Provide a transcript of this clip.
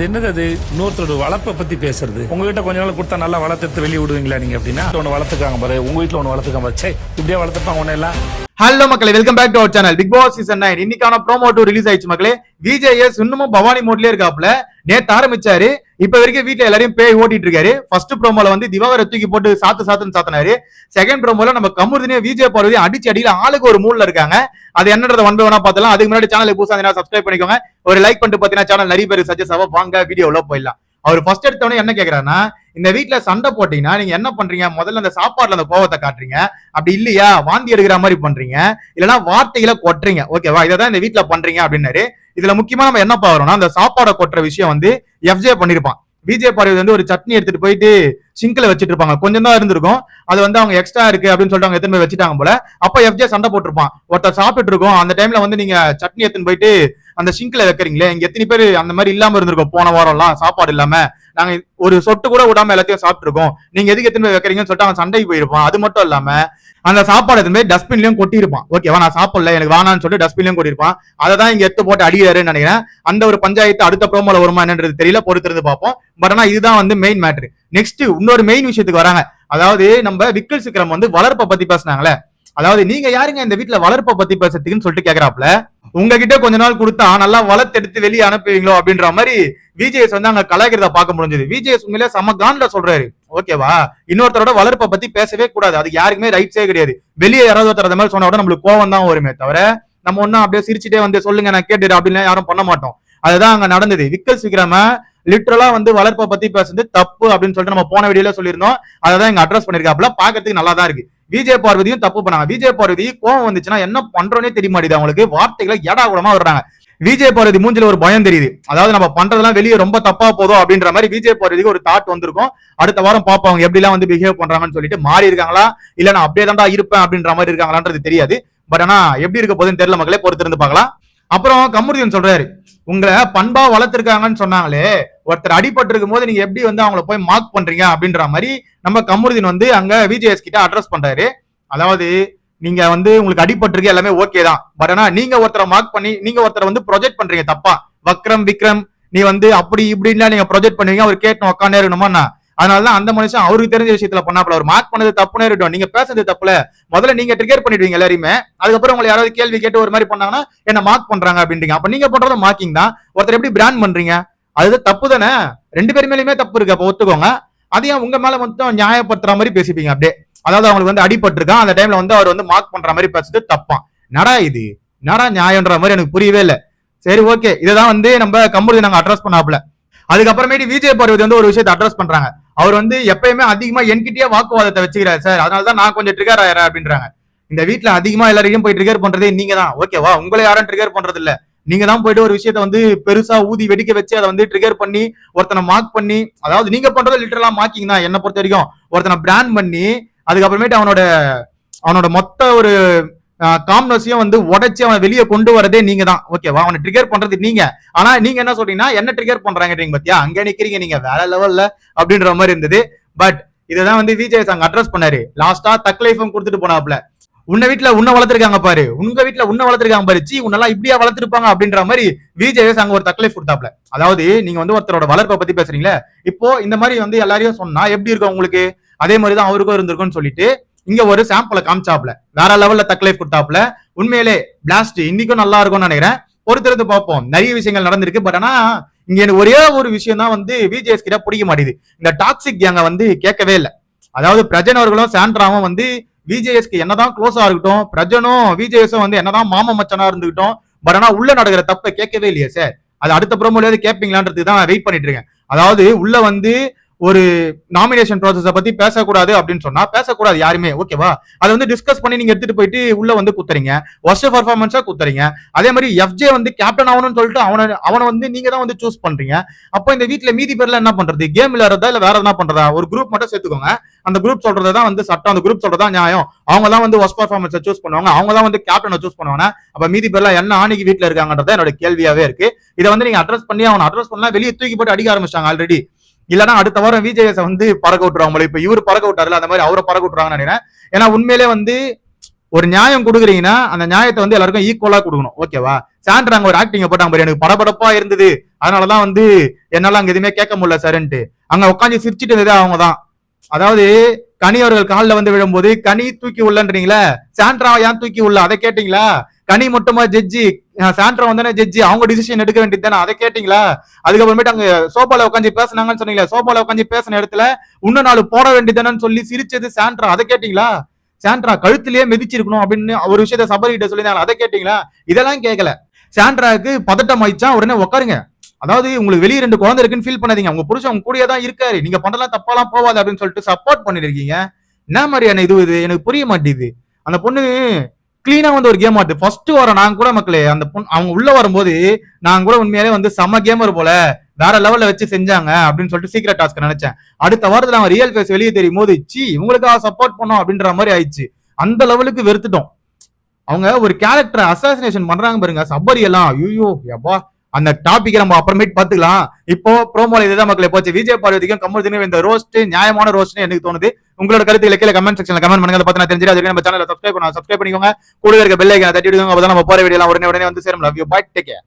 என்னது அது இன்னொருத்தரோட வளர்ப்பை பத்தி பேசுறது. உங்ககிட்ட கொஞ்ச நாள் கொடுத்தா நல்லா வளர்த்து வெளியே விடுவீங்களா நீங்க அப்படின்னா ஒன்று வளர்த்துக்காங்க பாரு, உங்க வீட்டுல ஒன்று வளர்த்துக்காங்க பாரு, சே இப்படியே வளர்த்துப்பாங்க ஒன்னு எல்லாம். ஹலோ மக்களே, welcome back to our channel. Bigg Boss season 9 இன்னைக்கான ப்ரோமோ 2 ரிலீஸ் ஆயிடுச்சு மக்களே. விஜேஎஸ் இன்னமும் பவானி மோட்லயே இருக்காப்ல. நேத்து ஆரம்பிச்சாரு, இப்ப வரைக்கும் வீட்டுல எல்லாரையும் பேய் ஓட்டிட்டு இருக்காரு. ஃபர்ஸ்ட் ப்ரோமோல வந்து திவாகரை தூக்கி போட்டு சாத்துன்னு சாத்தினாரு. செகண்ட் ப்ரோமோல நம்ம கமுருதினே விஜய் பார்வதி அடிச்சு அடியில ஆளுக்கு ஒரு மூட்ல இருக்காங்க. அது என்னன்றத ஒன் பை ஒன்னா பார்த்தலாம். அதுக்கு முன்னாடி சேனலுக்கு புதுசா சப்ஸ்கிரைப் பண்ணிக்கோங்க. ஒரு லைக் பண்ணிட்டு பாத்தீங்கன்னா சேனல் நிறைய பேருக்கு சஜஸ்ட் ஆகும். வாங்க வீடியோல போயிடலாம். அவர் ஃபர்ஸ்ட் எடுத்தவனே என்ன கேக்குறாருன்னா, இந்த வீட்டுல சண்டை போட்டீங்கன்னா நீங்க என்ன பண்றீங்க? முதல்ல அந்த சாப்பாடுல அந்த கோவத்தை காட்டுறீங்க, அப்படி இல்லையா வாந்தி எடுக்கிற மாதிரி பண்றீங்க, இல்லைன்னா வார்த்தைகளை கொட்டுறீங்க, ஓகேவா? இதான் இந்த வீட்டுல பண்றீங்க அப்படின்னாரு. இதுல முக்கியமா நம்ம என்ன பாக்குறோம்னா, அந்த சாப்பாடை கொட்டுற விஷயம் வந்து எஃப்ஜே பண்ணிருப்பான். விஜய் பார்வதி வந்து ஒரு சட்னி எடுத்துட்டு போயிட்டு சிங்க்ல வச்சிட்டு இருப்பாங்க. கொஞ்சம் தான் இருந்திருக்கும், அது வந்து அவங்க எக்ஸ்ட்ரா இருக்கு அப்படின்னு சொல்லிட்டு அவங்க எடுத்துன்னு போய் வச்சுட்டாங்க போல. அப்ப எஃப்ஜே சண்டை போட்டிருப்பான். ஒருத்தர் சாப்பிட்டு இருக்கோம், அந்த டைம்ல வந்து நீங்க சட்னி எடுத்துன்னு போயிட்டு அந்த சிங்க்ல வைக்கிறீங்களே, இங்க எத்தனை பேர் அந்த மாதிரி இல்லாம இருந்திருக்கோம் போன வாரம் எல்லாம் சாப்பாடு இல்லாம, நாங்க ஒரு சொட்டு கூட விடாம எல்லாத்தையும் சாப்பிட்டு இருக்கோம், நீங்க எதுக்கு எத்தனை போய் வைக்கிறீங்கன்னு சொல்லிட்டு அவன் சண்டைக்கு போயிருப்பான். அது மட்டும் இல்லாம அந்த சாப்பாடு எடுத்து போய் டஸ்ட்பின்லயும் கொட்டிருப்பான். ஓகேவா, நான் சாப்பிடல எனக்கு வேணான்னு சொல்லிட்டு டஸ்ட்பின்லயும் கொட்டிருப்பான். அதை தான் இங்க எடுத்து போட்டு அடிக்கிறாருன்னு நினைக்கிறேன். அந்த ஒரு பஞ்சாயத்து அடுத்த ப்ரோமோல வருமா என்னன்றது தெரியல, பொறுத்திருந்து பார்ப்போம். பட் ஆனா இதுதான் வந்து மெயின் மேட்ரு. நெக்ஸ்ட் இன்னொரு மெயின் விஷயத்துக்கு வராங்க. அதாவது நம்ம விக்கல் சிக்கரம் வந்து வளர்ப்பை பத்தி பேசினாங்களே, அதாவது நீங்க யாருங்க இந்த வீட்டுல வளர்ப்பை பத்தி பேசுறதுக்குன்னு சொல்லிட்டு கேக்குறாப்ல. உங்ககிட்ட கொஞ்ச நாள் கொடுத்தா நல்லா வளர்த்து எடுத்து வெளியே அனுப்புவீங்களோ அப்படின்ற மாதிரி விஜேஎஸ் வந்து அங்க கலாய்க்கிறத பார்க்க முடிஞ்சது. விஜேஎஸ் உண்மையிலே செம கான்ல சொல்றாரு, ஓகேவா? இன்னொருத்தரோட வளர்ப்பை பத்தி பேசவே கூடாது, அது யாருக்குமே ரைட்ஸே கிடையாது. வெளியே யாராவது ஒருத்தர் அந்த மாதிரி சொன்னா கூட நம்மளுக்கு கோவம் தான் வருமே தவிர, நம்ம ஒன்னும் அப்படியே சிரிச்சுட்டே வந்து சொல்லுங்க நான் கேட்டுறேன் அப்படின்னு யாரும் பண்ண மாட்டோம். அதுதான் அங்க நடந்தது. விக்கல் சீக்கிரமா லிட்டரலா வந்து வளர்ப்பை பத்தி பேசுறது தப்பு அப்படின்னு சொல்லிட்டு நம்ம போன வீடியோல சொல்லியிருந்தோம். அதான் இங்க அட்ரஸ் பண்ணிருக்காப்ல. பாக்கிறதுக்கு நல்லா தான் இருக்கு. விஜய் பார்வதியும் தப்பு பண்ணாங்க. விஜய் பார்வதி கோவம் வந்துச்சுன்னா என்ன பண்றோன்னே தெரிய மாட்டேது அவங்களுக்கு. வார்த்தைகளை ஏடா கூடமா வர்றாங்க. விஜய் பார்வதி மூஞ்சில ஒரு பயம் தெரியுது. அதாவது நம்ம பண்றதெல்லாம் வெளியே ரொம்ப தப்பா போதும் அப்படின்ற மாதிரி விஜய் பார்வதிக்கு ஒரு தாட் வந்திருக்கும். அடுத்த வாரம் பாப்போம் அவங்க எப்படி எல்லாம் வந்து பிஹேவ் பண்றாங்கன்னு சொல்லிட்டு. மாறி இருக்காங்களா இல்ல நான் அப்படியே தான்டா இருப்பேன் அப்படின்ற மாதிரி இருக்காங்களான்றது தெரியாது. பட் ஆனா எப்படி இருக்க போதுன்னு தெரியல மக்களே, பொறுத்திருந்து பார்க்கலாம். அப்புறம் கமுருதின் சொல்றாரு, உங்களை பண்பா வளர்த்திருக்காங்கன்னு சொன்னாங்களே, ஒருத்தர் அடிபட்டு இருக்கும் போது நீங்க எப்படி வந்து அவங்கள போய் மார்க் பண்றீங்க அப்படின்ற மாதிரி நம்ம கமுருதின் வந்து அங்க விஜேஎஸ் கிட்ட அட்ரஸ் பண்றாரு. அதாவது நீங்க வந்து உங்களுக்கு அடிபட்டிருக்கு எல்லாமே ஓகே தான், பட் ஆனா நீங்க ஒருத்தரை மார்க் பண்ணி நீங்க ஒருத்தரை வந்து ப்ரொஜெக்ட் பண்றீங்க தப்பா. விக்ரம் நீ வந்து அப்படி இப்படின்னா நீங்க ப்ரொஜெக்ட் பண்ணுவீங்க, அவர் கேட்டு உட்காந்தே இருக்கணுமா? அதனாலதான் அந்த மனுஷன் அவருக்கு தெரிஞ்ச விஷயத்துல பண்ணாப்ல. அவர் மார்க் பண்ணது தப்புனே இருக்கட்டும், நீங்க பேசுறது தப்புல முதல்ல நீங்க ட்ரிகர் பண்ணிடுவீங்க எல்லாருமே. அதுக்கப்புறம் உங்களை யாராவது கேள்வி கேட்டு ஒரு மாதிரி பண்ணாங்கன்னா என்ன மார்க் பண்றாங்க அப்படின்றீங்க. அப்ப நீங்க பண்றது மார்க்கிங் தான். ஒருத்தர் எப்படி பிராண்ட் பண்றீங்க? அது தப்பு தானே. ரெண்டு பேர் மேலயுமே தப்பு இருக்கு, அப்ப ஒத்துக்கோங்க. அதையும் உங்க மேல மட்டும் நியாயப்படுத்துற மாதிரி பேசிப்பீங்க அப்படியே. அதாவது அவங்களுக்கு வந்து அடிபட்டிருக்கான், அந்த டைம்ல வந்து அவர் வந்து மார்க் பண்ற மாதிரி பேசுறது தப்பான். நடா இது நடா நியாயம்ன்ற மாதிரி எனக்கு புரியவே இல்லை. சரி ஓகே, இதான் வந்து நம்ம கம்பெனி நாங்க அட்ரஸ் பண்ணாப்ல. அதுக்கப்புறமேட்டு விஜய் பார்வதி வந்து ஒரு விஷயத்தை அட்ரஸ் பண்றாங்க. அவர் வந்து எப்பயுமே அதிகமா என்கிட்டயே வாக்குவாதத்தை வச்சுக்கிறாரு சார், அதனாலதான் நான் கொஞ்சம் ட்ரிகர் ஆயிரேன் அப்படின்றாங்க. இந்த வீட்டுல அதிகமா எல்லாரையும் போய் ட்ரிகர் பண்றதே நீங்க தான், ஓகேவா? உங்களை யாரும் ட்ரிகர் பண்றது இல்ல. நீங்க தான் போயிட்டு ஒரு விஷயத்த வந்து பெருசா ஊதி வெடிக்க வச்சு அதை வந்து ட்ரிகர் பண்ணி ஒருத்தனை மார்க் பண்ணி, அதாவது நீங்க பண்றது லிட்டரலா மார்க்கிங் தான் என்ன பொறுத்த வரைக்கும். ஒருத்தனை பிராண்ட் பண்ணி அதுக்கப்புறமேட்டு அவனோட மொத்த ஒரு காம்னஸையும் வந்து உடைச்சு அவனை வெளியே கொண்டு வரதே நீங்க தான், ஓகேவா? அவனை ட்ரிகர் பண்றது நீங்க. ஆனா நீங்க என்ன சொல்றீங்கன்னா என்ன ட்ரிகர் பண்றாங்க பாத்தியா, அங்க நிக்கிறீங்க நீங்க வேற லெவல்ல அப்படின்ற மாதிரி இருந்தது. பட் இதுதான் வந்து விஜய் அங்க அட்ரஸ் பண்ணாரு. லாஸ்டா தக் லைஃபும் கொடுத்துட்டு போனாப்ல. உன்ன வீட்டுல உன்ன வளர்த்திருக்காங்க பாரு, உங்க வீட்டுல உன்ன வளர்த்திருக்காங்க பாரு, சி உன்னெல்லாம் இப்படியா வளர்த்திருப்பாங்க அப்படின்ற மாதிரி விஜய் அங்க ஒரு தக் லைஃப் கொடுத்தாப்ல. அதாவது நீங்க வந்து ஒருத்தரோட வளர்ப்பை பத்தி பேசுறீங்களே, இப்போ இந்த மாதிரி வந்து எல்லாரையும் சொன்னா எப்படி இருக்கும் உங்களுக்கு, அதே மாதிரிதான் அவருக்கும் இருந்திருக்கும்னு சொல்லிட்டு இங்க ஒரு சாம்பிளை காமிச்சாப்ல. வேற லெவல்ல தக் லைஃப் கொடுத்தாப்ல. உண்மையிலே பிளாஸ்ட் இன்னைக்கும் நல்லா இருக்கும்னு நினைக்கிறேன். பொறுத்திருந்து பார்ப்போம். நிறைய விஷயங்கள் நடந்திருக்கு. பட் ஆனா இங்க எனக்கு ஒரே ஒரு விஷயம் தான் வந்து விஜேஎஸ் கிட்ட பிடிக்க மாட்டேது. இந்த டாக்ஸிக் கேங்க வந்து கேட்கவே இல்லை. அதாவது பிரஜன் அவர்களும் சாண்ட்ராவும் வந்து விஜேஎஸ்க்கு என்னதான் க்ளோஸா இருக்கட்டும், பிரஜனும் விஜேஎஸும் வந்து என்னதான் மாமா மச்சனா இருந்துகிட்டோம், பட் ஆனா உள்ள நடக்கிற தப்பை கேட்கவே இல்லையே சார். அது அடுத்த ப்ரோமோல கேட்பீங்களான்றது தான் வெயிட் பண்ணிட்டு இருக்கேன். அதாவது உள்ள வந்து ஒரு நாமினேஷன் ப்ராசஸை பத்தி பேசக்கூடாது அப்படின்னு சொன்னா பேசக்கூடாது யாருமே, ஓகேவா? அதை வந்து டிஸ்கஸ் பண்ணி நீங்க எடுத்துட்டு போயிட்டு உள்ள வந்து குத்துறீங்க, ஒர்ஸ்ட் பர்ஃபார்மன்ஸா குத்துறீங்க. அதே மாதிரி எஃப்ஜே வந்து கேப்டன் ஆகணும்னு சொல்லிட்டு அவனை வந்து நீங்க தான் வந்து சூஸ் பண்றீங்க. அப்போ இந்த வீட்டுல மீதி பேர்ல என்ன பண்றது? கேம் விளையாடுறதா இல்ல வேற என்ன பண்றதா? ஒரு குரூப் மட்டும் சேர்த்துக்கோங்க. அந்த குரூப் சொல்றதான் வந்து சட்டம், அந்த குரூப் சொல்றதா நியாயம். அவங்க தான் வந்து ஒர்ஸ்ட் பர்ஃபார்மன்ஸை சூஸ் பண்ணுவாங்க, அவங்க தான் வந்து கேப்டனை சூஸ் பண்ணுவாங்க. அப்ப மீதி பேர்ல என்ன ஆணைக்கு வீட்டுல இருக்காங்கன்றத என்னோட கேள்வியாவே இருக்கு. இதை வந்து நீங்க அட்ரஸ் பண்ணி அவனை அட்ரஸ் பண்ணலாம். வெளியே தூக்கி போட்டு அடிக்க ஆரம்பிச்சாங்க ஆல்ரெடி. இல்லன்னா அடுத்த வாரம் விஜேஎஸ் வந்து பறக்க விட்டுருவாங்க. இப்ப இவரு பறக்க விட்டாருல, அந்த மாதிரி அவரை பறக்க விட்டுறாங்கன்னு நினைக்கிறேன். ஏன்னா உண்மையிலே வந்து ஒரு நியாயம் கொடுக்குறீங்கன்னா அந்த நியாயத்தை வந்து எல்லாருக்கும் ஈக்குவலா கொடுக்கணும், ஓகேவா? சாண்ட்ரா அங்க ஒரு ஆக்டிங்க போட்டாங்க பாரு, எனக்கு படபடப்பா இருந்தது, அதனாலதான் வந்து என்னால அங்க எதுவுமே கேட்க முடியல சார்ன்ட்டு. அங்க உட்காந்து சிரிச்சிட்டு இருந்ததே அவங்கதான். அதாவது கனி அவர்கள் காலில் வந்து விழும்போது கனி தூக்கி உள்ளன்றீங்களா, சாண்ட்ரா ஏன் தூக்கி உள்ள அதை கேட்டீங்களா? கனி மட்டுமா ஜட்ஜி, சாண்ட்ரா வந்தானே ஜட்ஜி, அவங்க டிசிஷன் எடுக்க வேண்டியது தானே, அதை கேட்டீங்களா? அதுக்கப்புறமேட்டு அங்க சோபால உட்காந்து பேசினாங்கன்னு சொன்னீங்களா, சோபால உட்காந்து பேசின இடத்துல இன்னும் 4 போட வேண்டியதானு சொல்லி சிரிச்சது சாண்ட்ரா, அதை கேட்டீங்களா? சாண்ட்ரா கழுத்திலேயே மிதிச்சிருக்கணும் அப்படின்னு ஒரு விஷயத்த சபரிகிட்ட சொல்லியிருந்தாங்க, அதை கேட்டீங்களா? இதெல்லாம் கேட்கல. சாண்ட்ராக்கு பதட்டம் ஆயிடுச்சா, உடனே உட்காருங்க, அதாவது உங்களுக்கு வெளியே 2 குழந்தை இருக்குன்னு ஃபீல் பண்ணாதீங்க, உங்க புருஷன் உங்க கூடயே தான் இருக்காரு, நீங்க பண்றலாம் தப்பாலாம் போவாது அப்படின்னு சொல்லிட்டு சப்போர்ட் பண்ணிருக்கீங்க. என்ன மாதிரியான இது எனக்கு புரிய மாட்டேங்குது. அந்த பொண்ணு கிளீனா வந்து ஒரு கேம் ஆடுது. ஃபர்ஸ்ட் வாரம் நாங்க கூட மக்களே, அந்த பொண்ணு அவங்க உள்ள வரும்போது நாங்க கூட உண்மையாலே வந்து செம கேமர் போல, வேற லெவல்ல வச்சு செஞ்சாங்க அப்படின்னு சொல்லிட்டு சீக்ரெட் டாஸ்க் நினைச்சேன். அடுத்த வாரத்துல அவன் ரியல் ஃபேஸ் வெளியே தெரியும் போது சி இவங்களுக்காக சப்போர்ட் பண்ணோம் அப்படின்ற மாதிரி ஆயிடுச்சு. அந்த லெவலுக்கு வெறுத்துட்டோம். அவங்க ஒரு கேரக்டர் அசாசினேஷன் பண்றாங்க பாருங்க, சபரி எல்லாம் ஐயோ யப்பா. அந்த டாபிக் நம்ம அப்புறமேட்டு பாத்துக்கலாம். இப்போ ப்ரோமோல இதுதான் மக்களே போச்சு. விஜய் பார்வதிக்கும் கமருதீனும் இந்த ரோஸ்ட் நியாயமான ரோஸ்ட்னு எனக்கு தோணுது. உங்களோட கருத்துக்களை கீழே கமெண்ட் செக்ஷன்ல கமெண்ட் பண்ணுங்க. அதை பத்தி நான் தெரிஞ்சுட்டு அதுக்கு நம்ம சேனலை சப்ஸ்கிரைப் பண்ணுங்க, சப்ஸ்கிரைப் பண்ணிக்கோங்க, கூட இருக்க பெல் ஐக்கனை தட்டி விடுங்க. அப்பதான் நம்ம போற வீடியோ உடனே வந்து சேரும். Love you, bye, take care.